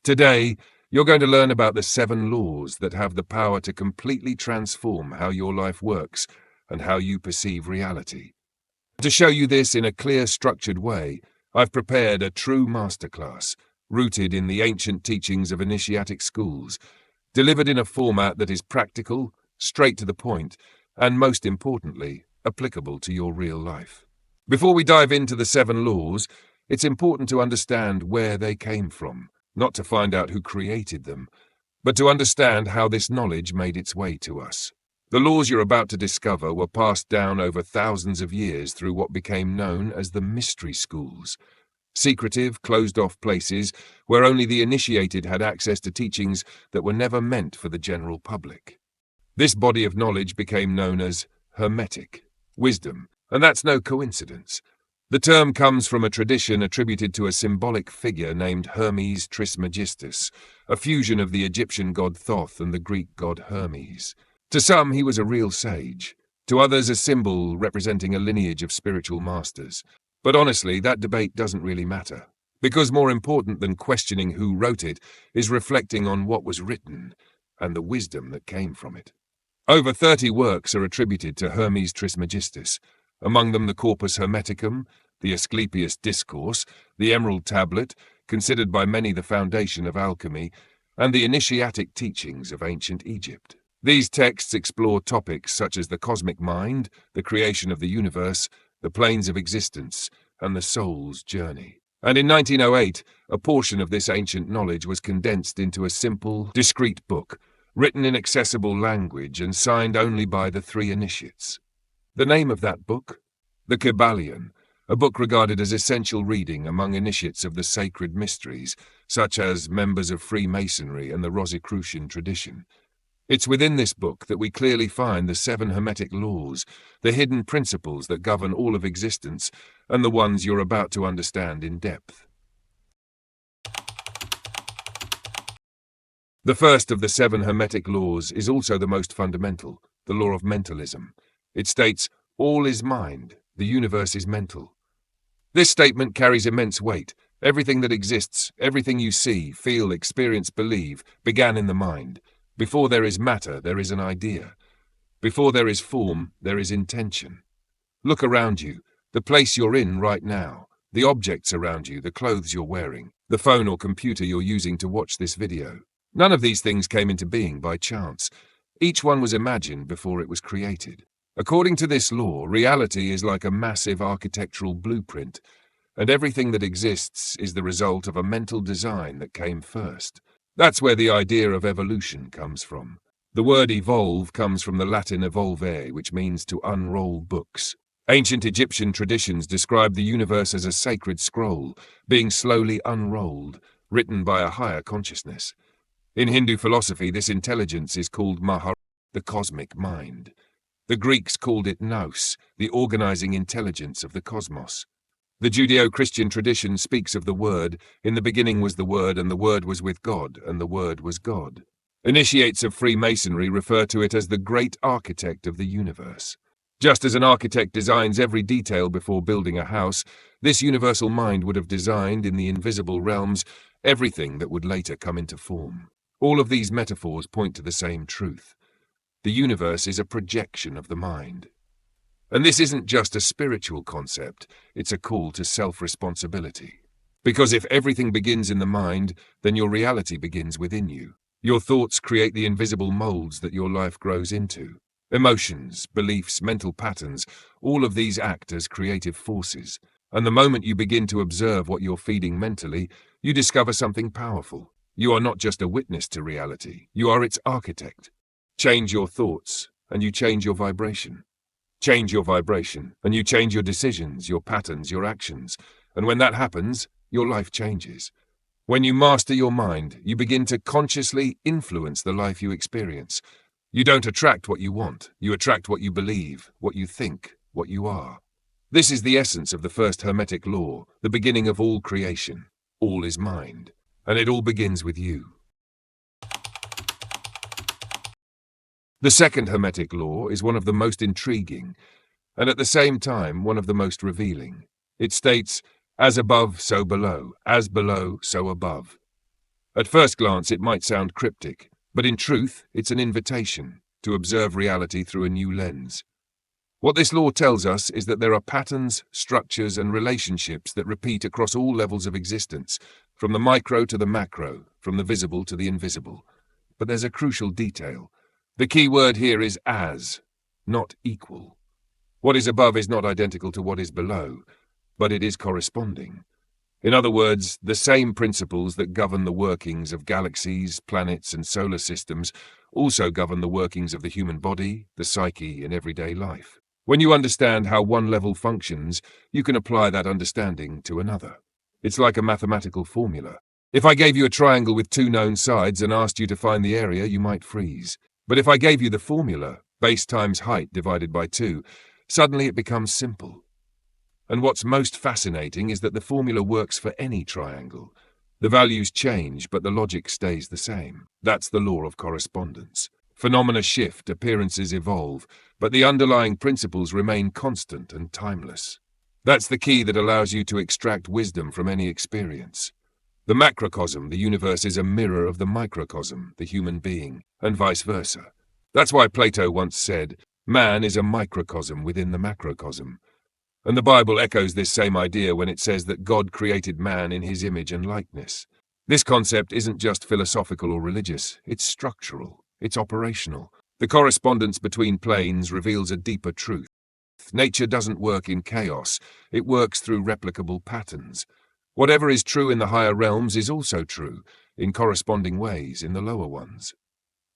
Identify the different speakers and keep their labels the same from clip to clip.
Speaker 1: Today, you're going to learn about the 7 laws that have the power to completely transform how your life works and how you perceive reality. To show you this in a clear, structured way, I've prepared a true masterclass, rooted in the ancient teachings of initiatic schools, delivered in a format that is practical, straight to the point, and most importantly, applicable to your real life. Before we dive into the 7 laws, it's important to understand where they came from, not to find out who created them, but to understand how this knowledge made its way to us. The laws you're about to discover were passed down over thousands of years through what became known as the mystery schools, secretive, closed-off places where only the initiated had access to teachings that were never meant for the general public. This body of knowledge became known as Hermetic, wisdom, and that's no coincidence. The term comes from a tradition attributed to a symbolic figure named Hermes Trismegistus, a fusion of the Egyptian god Thoth and the Greek god Hermes. To some, he was a real sage. To others, a symbol representing a lineage of spiritual masters. But honestly, that debate doesn't really matter, because more important than questioning who wrote it is reflecting on what was written and the wisdom that came from it. Over 30 works are attributed to Hermes Trismegistus, among them the Corpus Hermeticum, the Asclepius Discourse, the Emerald Tablet, considered by many the foundation of alchemy, and the initiatic teachings of ancient Egypt. These texts explore topics such as the cosmic mind, the creation of the universe, the planes of existence, and the soul's journey. And in 1908, a portion of this ancient knowledge was condensed into a simple, discrete book, written in accessible language and signed only by the 3 initiates. The name of that book? The Kybalion, a book regarded as essential reading among initiates of the sacred mysteries, such as members of Freemasonry and the Rosicrucian tradition. It's within this book that we clearly find the 7 Hermetic laws, the hidden principles that govern all of existence, and the ones you're about to understand in depth. The first of the 7 Hermetic laws is also the most fundamental, the law of mentalism. It states, "All is mind, the universe is mental." This statement carries immense weight. Everything that exists, everything you see, feel, experience, believe, began in the mind. Before there is matter, there is an idea. Before there is form, there is intention. Look around you, the place you're in right now, the objects around you, the clothes you're wearing, the phone or computer you're using to watch this video. None of these things came into being by chance. Each one was imagined before it was created. According to this law, reality is like a massive architectural blueprint, and everything that exists is the result of a mental design that came first. That's where the idea of evolution comes from. The word evolve comes from the Latin evolvere, which means to unroll books. Ancient Egyptian traditions describe the universe as a sacred scroll, being slowly unrolled, written by a higher consciousness. In Hindu philosophy, this intelligence is called Mahara, the cosmic mind. The Greeks called it nous, the organizing intelligence of the cosmos. The Judeo-Christian tradition speaks of the Word. In the beginning was the Word, and the Word was with God, and the Word was God. Initiates of Freemasonry refer to it as the great architect of the universe. Just as an architect designs every detail before building a house, this universal mind would have designed, in the invisible realms, everything that would later come into form. All of these metaphors point to the same truth. The universe is a projection of the mind. And this isn't just a spiritual concept, it's a call to self-responsibility. Because if everything begins in the mind, then your reality begins within you. Your thoughts create the invisible molds that your life grows into. Emotions, beliefs, mental patterns, all of these act as creative forces. And the moment you begin to observe what you're feeding mentally, you discover something powerful. You are not just a witness to reality, you are its architect. Change your thoughts, and you change your vibration. Change your vibration, and you change your decisions, your patterns, your actions. And when that happens, your life changes. When you master your mind, you begin to consciously influence the life you experience. You don't attract what you want, you attract what you believe, what you think, what you are. This is the essence of the first Hermetic law, the beginning of all creation. All is mind, and it all begins with you. The second Hermetic law is one of the most intriguing, and at the same time one of the most revealing. It states, "As above, so below, as below, so above." At first glance, it might sound cryptic, but in truth, it's an invitation to observe reality through a new lens. What this law tells us is that there are patterns, structures, and relationships that repeat across all levels of existence, from the micro to the macro, from the visible to the invisible. But there's a crucial detail. The key word here is as, not equal. What is above is not identical to what is below, but it is corresponding. In other words, the same principles that govern the workings of galaxies, planets, and solar systems also govern the workings of the human body, the psyche, and everyday life. When you understand how one level functions, you can apply that understanding to another. It's like a mathematical formula. If I gave you a triangle with two known sides and asked you to find the area, you might freeze. But if I gave you the formula, base times height divided by 2, suddenly it becomes simple. And what's most fascinating is that the formula works for any triangle. The values change, but the logic stays the same. That's the law of correspondence. Phenomena shift, appearances evolve, but the underlying principles remain constant and timeless. That's the key that allows you to extract wisdom from any experience. The macrocosm, the universe, is a mirror of the microcosm, the human being, and vice versa. That's why Plato once said, man is a microcosm within the macrocosm. And the Bible echoes this same idea when it says that God created man in his image and likeness. This concept isn't just philosophical or religious, it's structural, it's operational. The correspondence between planes reveals a deeper truth. Nature doesn't work in chaos, it works through replicable patterns. Whatever is true in the higher realms is also true, in corresponding ways, in the lower ones.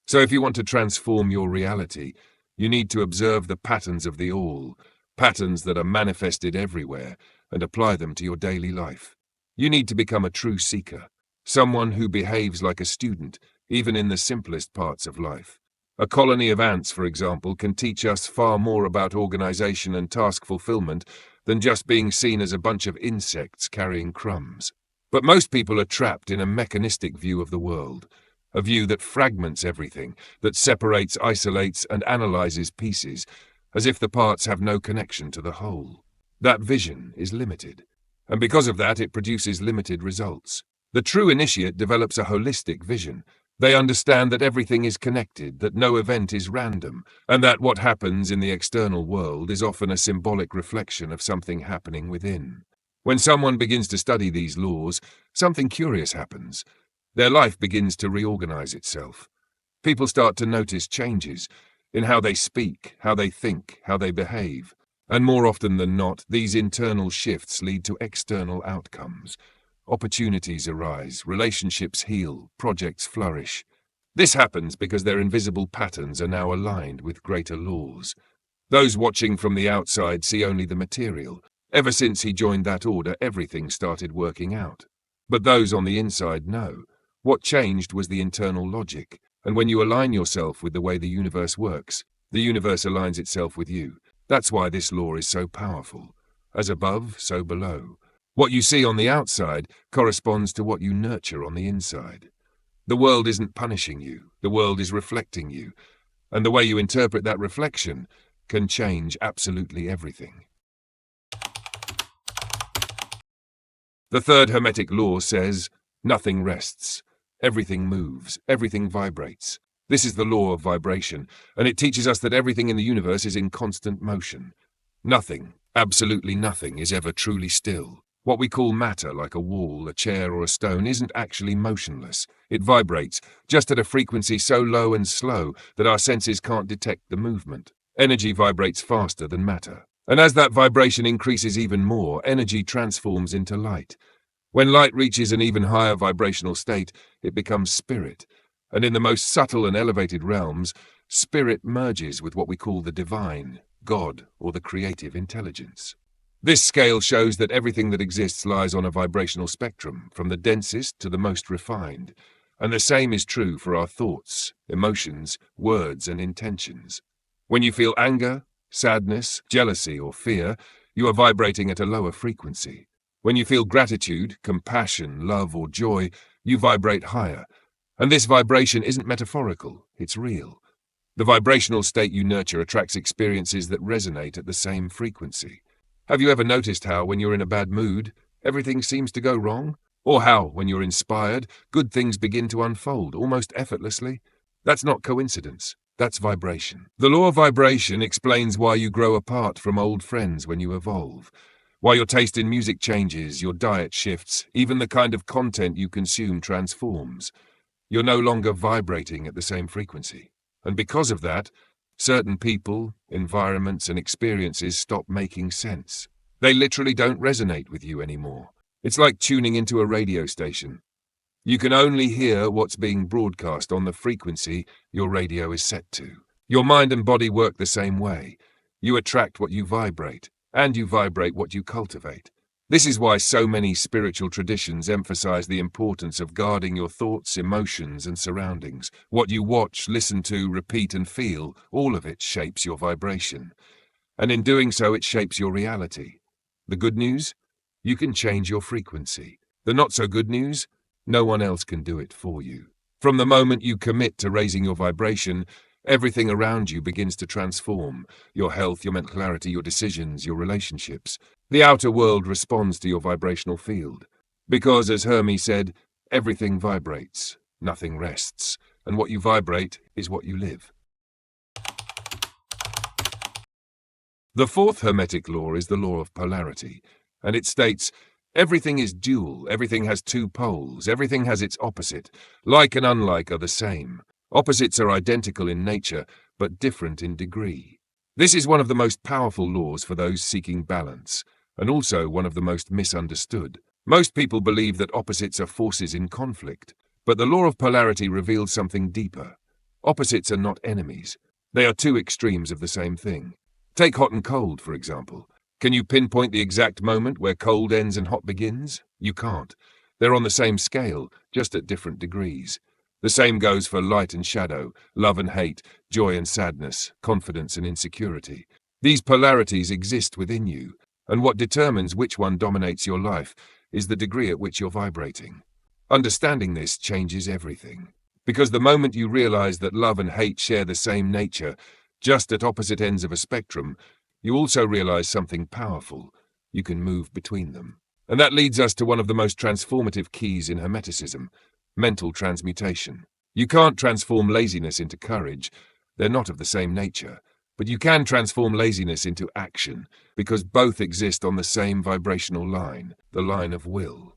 Speaker 1: So if you want to transform your reality, you need to observe the patterns of the all, patterns that are manifested everywhere, and apply them to your daily life. You need to become a true seeker, someone who behaves like a student, even in the simplest parts of life. A colony of ants, for example, can teach us far more about organization and task fulfillment than just being seen as a bunch of insects carrying crumbs. But most people are trapped in a mechanistic view of the world, a view that fragments everything, that separates, isolates, and analyzes pieces, as if the parts have no connection to the whole. That vision is limited, and because of that it produces limited results. The true initiate develops a holistic vision. They understand that everything is connected, that no event is random, and that what happens in the external world is often a symbolic reflection of something happening within. When someone begins to study these laws, something curious happens. Their life begins to reorganize itself. People start to notice changes in how they speak, how they think, how they behave. And more often than not, these internal shifts lead to external outcomes. Opportunities arise, relationships heal, projects flourish. This happens because their invisible patterns are now aligned with greater laws. Those watching from the outside see only the material. Ever since he joined that order, everything started working out. But those on the inside know. What changed was the internal logic. And when you align yourself with the way the universe works, the universe aligns itself with you. That's why this law is so powerful. As above, so below. What you see on the outside corresponds to what you nurture on the inside. The world isn't punishing you, the world is reflecting you, and the way you interpret that reflection can change absolutely everything. The third Hermetic law says, nothing rests, everything moves, everything vibrates. This is the law of vibration, and it teaches us that everything in the universe is in constant motion. Nothing, absolutely nothing, is ever truly still. What we call matter, like a wall, a chair, or a stone, isn't actually motionless. It vibrates, just at a frequency so low and slow that our senses can't detect the movement. Energy vibrates faster than matter. And as that vibration increases even more, energy transforms into light. When light reaches an even higher vibrational state, it becomes spirit. And in the most subtle and elevated realms, spirit merges with what we call the divine, God, or the creative intelligence. This scale shows that everything that exists lies on a vibrational spectrum, from the densest to the most refined. And the same is true for our thoughts, emotions, words, and intentions. When you feel anger, sadness, jealousy, or fear, you are vibrating at a lower frequency. When you feel gratitude, compassion, love, or joy, you vibrate higher. And this vibration isn't metaphorical, it's real. The vibrational state you nurture attracts experiences that resonate at the same frequency. Have you ever noticed how, when you're in a bad mood, everything seems to go wrong? Or how, when you're inspired, good things begin to unfold almost effortlessly? That's not coincidence. That's vibration. The law of vibration explains why you grow apart from old friends when you evolve, why your taste in music changes, your diet shifts, even the kind of content you consume transforms. You're no longer vibrating at the same frequency. And because of that, certain people, environments, and experiences stop making sense. They literally don't resonate with you anymore. It's like tuning into a radio station. You can only hear what's being broadcast on the frequency your radio is set to. Your mind and body work the same way. You attract what you vibrate, and you vibrate what you cultivate. This is why so many spiritual traditions emphasize the importance of guarding your thoughts, emotions, and surroundings. What you watch, listen to, repeat, and feel, all of it shapes your vibration. And in doing so, it shapes your reality. The good news? You can change your frequency. The not-so-good news? No one else can do it for you. From the moment you commit to raising your vibration, everything around you begins to transform. Your health, your mental clarity, your decisions, your relationships. The outer world responds to your vibrational field. Because, as Hermes said, everything vibrates, nothing rests, and what you vibrate is what you live. The fourth Hermetic law is the law of polarity, and it states, everything is dual, everything has two poles, everything has its opposite. Like and unlike are the same. Opposites are identical in nature, but different in degree. This is one of the most powerful laws for those seeking balance, and also one of the most misunderstood. Most people believe that opposites are forces in conflict, but the law of polarity reveals something deeper. Opposites are not enemies. They are two extremes of the same thing. Take hot and cold, for example. Can you pinpoint the exact moment where cold ends and hot begins? You can't. They're on the same scale, just at different degrees. The same goes for light and shadow, love and hate, joy and sadness, confidence and insecurity. These polarities exist within you, and what determines which one dominates your life is the degree at which you're vibrating. Understanding this changes everything. Because the moment you realize that love and hate share the same nature, just at opposite ends of a spectrum, you also realize something powerful. You can move between them. And that leads us to one of the most transformative keys in Hermeticism, mental transmutation. You can't transform laziness into courage. They're not of the same nature. But you can transform laziness into action, because both exist on the same vibrational line, the line of will.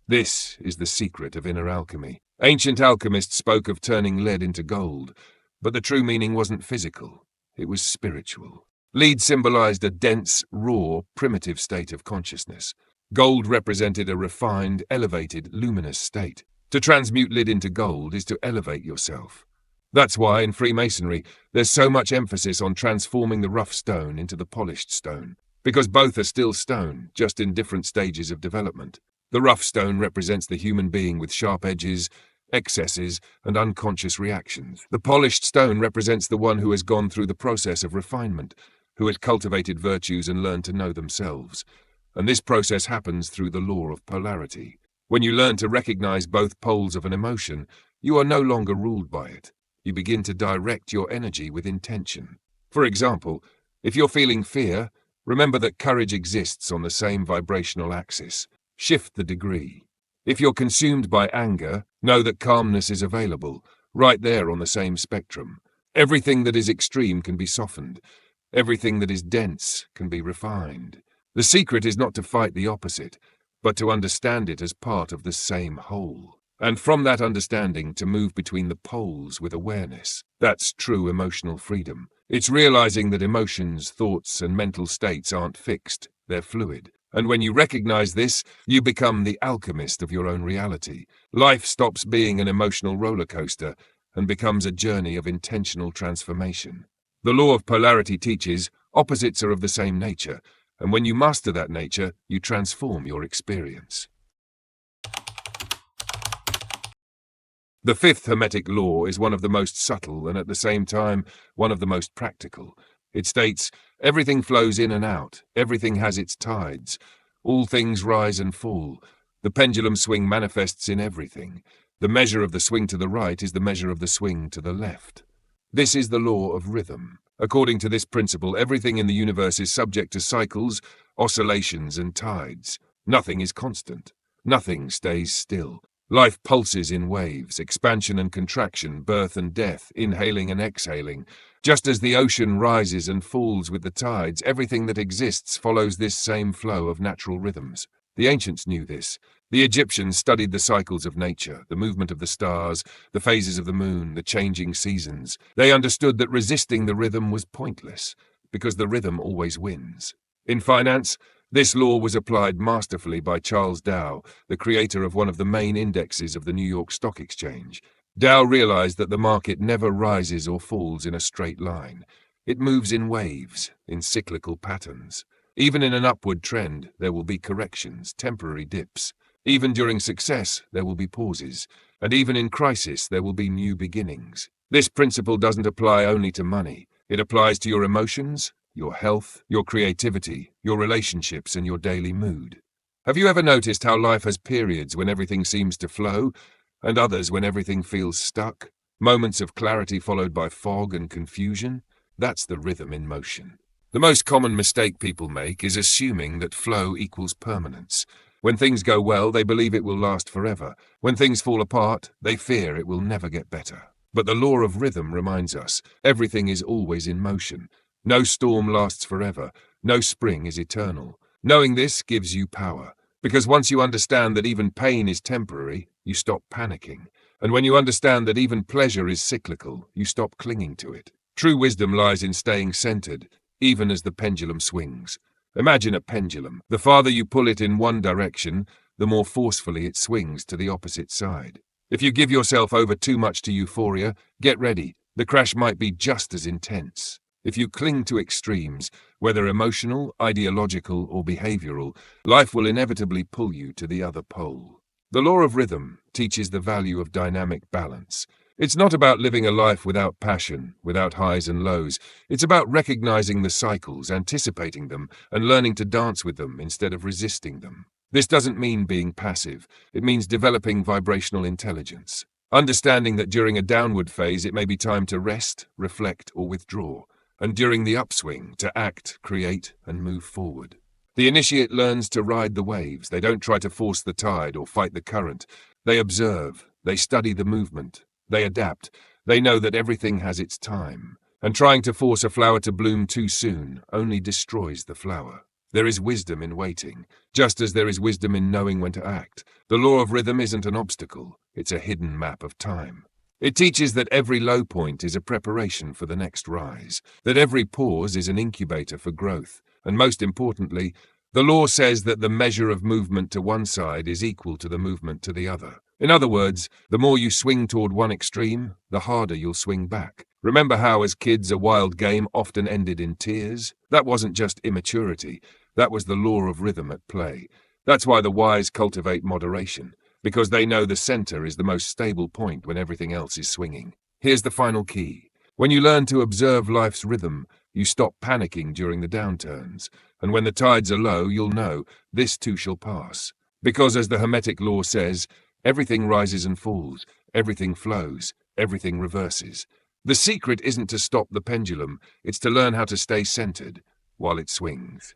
Speaker 1: This is the secret of inner alchemy. Ancient alchemists spoke of turning lead into gold, but the true meaning wasn't physical. It was spiritual. Lead symbolized a dense, raw, primitive state of consciousness. Gold represented a refined, elevated, luminous state. To transmute lead into gold is to elevate yourself. That's why, in Freemasonry, there's so much emphasis on transforming the rough stone into the polished stone, because both are still stone, just in different stages of development. The rough stone represents the human being with sharp edges, excesses, and unconscious reactions. The polished stone represents the one who has gone through the process of refinement, who has cultivated virtues and learned to know themselves. And this process happens through the law of polarity. When you learn to recognize both poles of an emotion, you are no longer ruled by it. You begin to direct your energy with intention. For example, if you're feeling fear, remember that courage exists on the same vibrational axis. Shift the degree. If you're consumed by anger, know that calmness is available, right there on the same spectrum. Everything that is extreme can be softened. Everything that is dense can be refined. The secret is not to fight the opposite, but to understand it as part of the same whole. And from that understanding to move between the poles with awareness. That's true emotional freedom. It's realizing that emotions, thoughts, and mental states aren't fixed, they're fluid. And when you recognize this, you become the alchemist of your own reality. Life stops being an emotional roller coaster and becomes a journey of intentional transformation. The law of polarity teaches opposites are of the same nature, and when you master that nature, you transform your experience. The fifth Hermetic law is one of the most subtle and at the same time one of the most practical. It states, everything flows in and out, everything has its tides, all things rise and fall. The pendulum swing manifests in everything. The measure of the swing to the right is the measure of the swing to the left. This is the law of rhythm. According to this principle, everything in the universe is subject to cycles, oscillations, and tides. Nothing is constant. Nothing stays still. Life pulses in waves, expansion and contraction, birth and death, inhaling and exhaling. Just as the ocean rises and falls with the tides, everything that exists follows this same flow of natural rhythms. The ancients knew this. The Egyptians studied the cycles of nature, the movement of the stars, the phases of the moon, the changing seasons. They understood that resisting the rhythm was pointless, because the rhythm always wins. In finance, this law was applied masterfully by Charles Dow, the creator of one of the main indexes of the New York Stock Exchange. Dow realized that the market never rises or falls in a straight line. It moves in waves, in cyclical patterns. Even in an upward trend, there will be corrections, temporary dips. Even during success, there will be pauses. And even in crisis, there will be new beginnings. This principle doesn't apply only to money. It applies to your emotions, your health, your creativity, your relationships, and your daily mood. Have you ever noticed how life has periods when everything seems to flow, and others when everything feels stuck? Moments of clarity followed by fog and confusion? That's the rhythm in motion. The most common mistake people make is assuming that flow equals permanence. When things go well, they believe it will last forever. When things fall apart, they fear it will never get better. But the law of rhythm reminds us, everything is always in motion. No storm lasts forever. No spring is eternal. Knowing this gives you power, because once you understand that even pain is temporary, you stop panicking. And when you understand that even pleasure is cyclical, you stop clinging to it. True wisdom lies in staying centered, even as the pendulum swings. Imagine a pendulum. The farther you pull it in one direction, the more forcefully it swings to the opposite side. If you give yourself over too much to euphoria, get ready. The crash might be just as intense. If you cling to extremes, whether emotional, ideological, or behavioral, life will inevitably pull you to the other pole. The law of rhythm teaches the value of dynamic balance. It's not about living a life without passion, without highs and lows. It's about recognizing the cycles, anticipating them, and learning to dance with them instead of resisting them. This doesn't mean being passive. It means developing vibrational intelligence. Understanding that during a downward phase it may be time to rest, reflect, or withdraw. And during the upswing, to act, create, and move forward. The initiate learns to ride the waves. They don't try to force the tide or fight the current. They observe. They study the movement. They adapt. They know that everything has its time. And trying to force a flower to bloom too soon only destroys the flower. There is wisdom in waiting, just as there is wisdom in knowing when to act. The law of rhythm isn't an obstacle. It's a hidden map of time. It teaches that every low point is a preparation for the next rise, that every pause is an incubator for growth, and most importantly, the law says that the measure of movement to one side is equal to the movement to the other. In other words, the more you swing toward one extreme, the harder you'll swing back. Remember how, as kids, a wild game often ended in tears? That wasn't just immaturity. That was the law of rhythm at play. That's why the wise cultivate moderation, because they know the center is the most stable point when everything else is swinging. Here's the final key. When you learn to observe life's rhythm, you stop panicking during the downturns, and when the tides are low, you'll know this too shall pass. Because, as the Hermetic law says, everything rises and falls, everything flows, everything reverses. The secret isn't to stop the pendulum, it's to learn how to stay centered while it swings.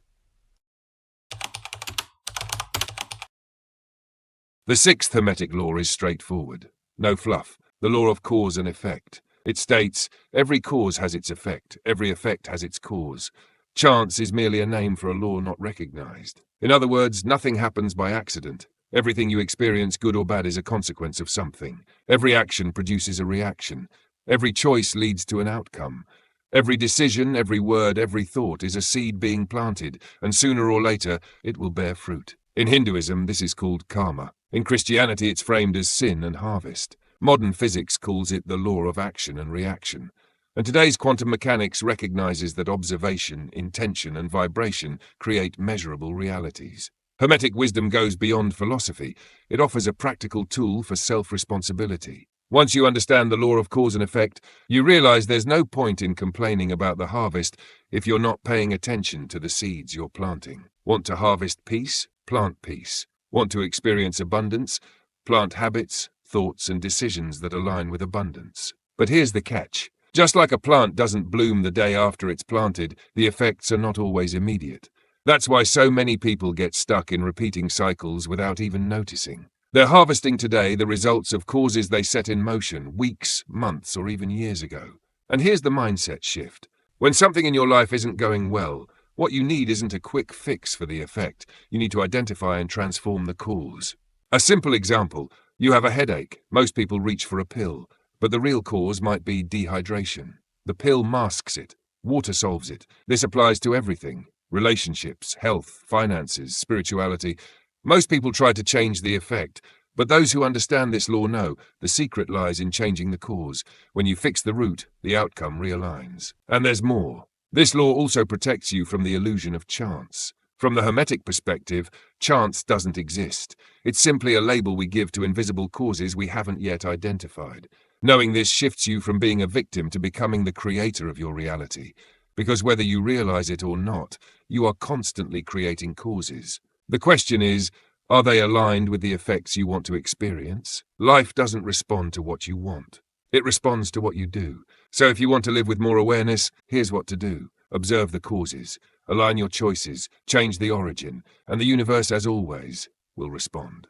Speaker 1: The sixth Hermetic law is straightforward. No fluff. The law of cause and effect. It states, every cause has its effect, every effect has its cause. Chance is merely a name for a law not recognized. In other words, nothing happens by accident. Everything you experience, good or bad, is a consequence of something. Every action produces a reaction. Every choice leads to an outcome. Every decision, every word, every thought is a seed being planted, and sooner or later it will bear fruit. In Hinduism, this is called karma. In Christianity, it's framed as sin and harvest. Modern physics calls it the law of action and reaction. And today's quantum mechanics recognizes that observation, intention, and vibration create measurable realities. Hermetic wisdom goes beyond philosophy. It offers a practical tool for self-responsibility. Once you understand the law of cause and effect, you realize there's no point in complaining about the harvest if you're not paying attention to the seeds you're planting. Want to harvest peace? Plant peace. Want to experience abundance? Plant habits, thoughts, and decisions that align with abundance. But here's the catch. Just like a plant doesn't bloom the day after it's planted, the effects are not always immediate. That's why so many people get stuck in repeating cycles without even noticing. They're harvesting today the results of causes they set in motion weeks, months, or even years ago. And here's the mindset shift. When something in your life isn't going well, what you need isn't a quick fix for the effect. You need to identify and transform the cause. A simple example: you have a headache. Most people reach for a pill, but the real cause might be dehydration. The pill masks it. Water solves it. This applies to everything: relationships, health, finances, spirituality. Most people try to change the effect, but those who understand this law know the secret lies in changing the cause. When you fix the root, the outcome realigns. And there's more. This law also protects you from the illusion of chance. From the Hermetic perspective, chance doesn't exist. It's simply a label we give to invisible causes we haven't yet identified. Knowing this shifts you from being a victim to becoming the creator of your reality. Because whether you realize it or not, you are constantly creating causes. The question is, are they aligned with the effects you want to experience? Life doesn't respond to what you want. It responds to what you do. So if you want to live with more awareness, here's what to do. Observe the causes, align your choices, change the origin, and the universe, as always, will respond.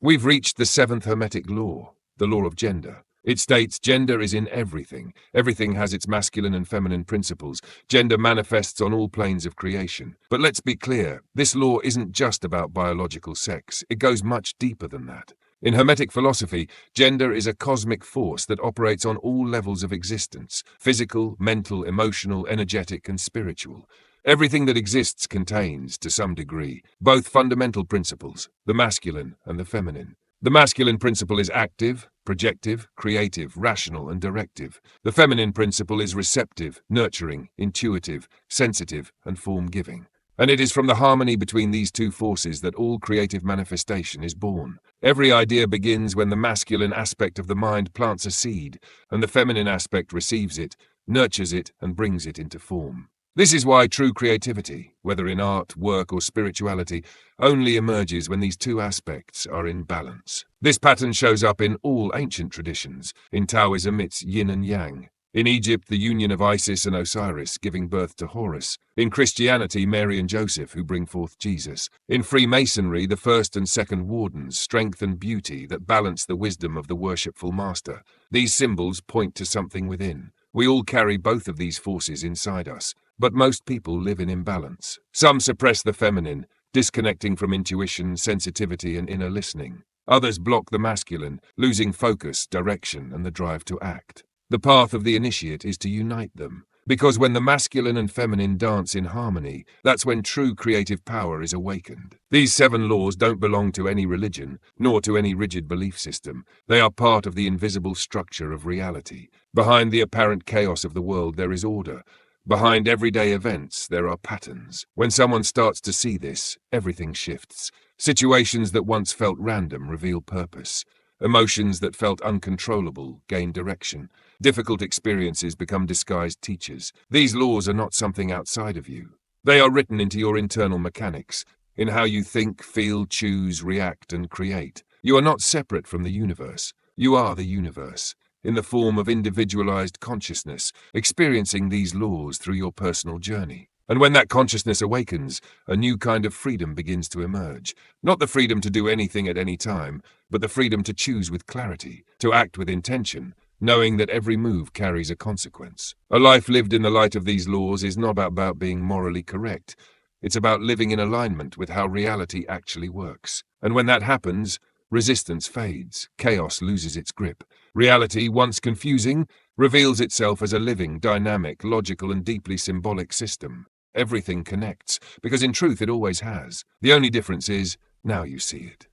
Speaker 1: We've reached the seventh Hermetic law, the law of gender. It states gender is in everything. Everything has its masculine and feminine principles. Gender manifests on all planes of creation. But let's be clear, this law isn't just about biological sex. It goes much deeper than that. In Hermetic philosophy, gender is a cosmic force that operates on all levels of existence: physical, mental, emotional, energetic, and spiritual. Everything that exists contains, to some degree, both fundamental principles, the masculine and the feminine. The masculine principle is active, projective, creative, rational, and directive. The feminine principle is receptive, nurturing, intuitive, sensitive, and form-giving. And it is from the harmony between these two forces that all creative manifestation is born. Every idea begins when the masculine aspect of the mind plants a seed, and the feminine aspect receives it, nurtures it, and brings it into form. This is why true creativity, whether in art, work, or spirituality, only emerges when these two aspects are in balance. This pattern shows up in all ancient traditions. In Taoism, it's yin and yang. In Egypt, the union of Isis and Osiris, giving birth to Horus. In Christianity, Mary and Joseph, who bring forth Jesus. In Freemasonry, the first and second wardens, strength and beauty that balance the wisdom of the worshipful master. These symbols point to something within. We all carry both of these forces inside us, but most people live in imbalance. Some suppress the feminine, disconnecting from intuition, sensitivity, and inner listening. Others block the masculine, losing focus, direction, and the drive to act. The path of the initiate is to unite them, because when the masculine and feminine dance in harmony, that's when true creative power is awakened. These 7 laws don't belong to any religion, nor to any rigid belief system. They are part of the invisible structure of reality. Behind the apparent chaos of the world, there is order. Behind everyday events, there are patterns. When someone starts to see this, everything shifts. Situations that once felt random reveal purpose. Emotions that felt uncontrollable gain direction. Difficult experiences become disguised teachers. These laws are not something outside of you. They are written into your internal mechanics, in how you think, feel, choose, react, and create. You are not separate from the universe. You are the universe, in the form of individualized consciousness, experiencing these laws through your personal journey. And when that consciousness awakens, a new kind of freedom begins to emerge. Not the freedom to do anything at any time, but the freedom to choose with clarity, to act with intention, knowing that every move carries a consequence. A life lived in the light of these laws is not about being morally correct. It's about living in alignment with how reality actually works. And when that happens, resistance fades, chaos loses its grip. Reality, once confusing, reveals itself as a living, dynamic, logical, and deeply symbolic system. Everything connects, because in truth it always has. The only difference is, now you see it.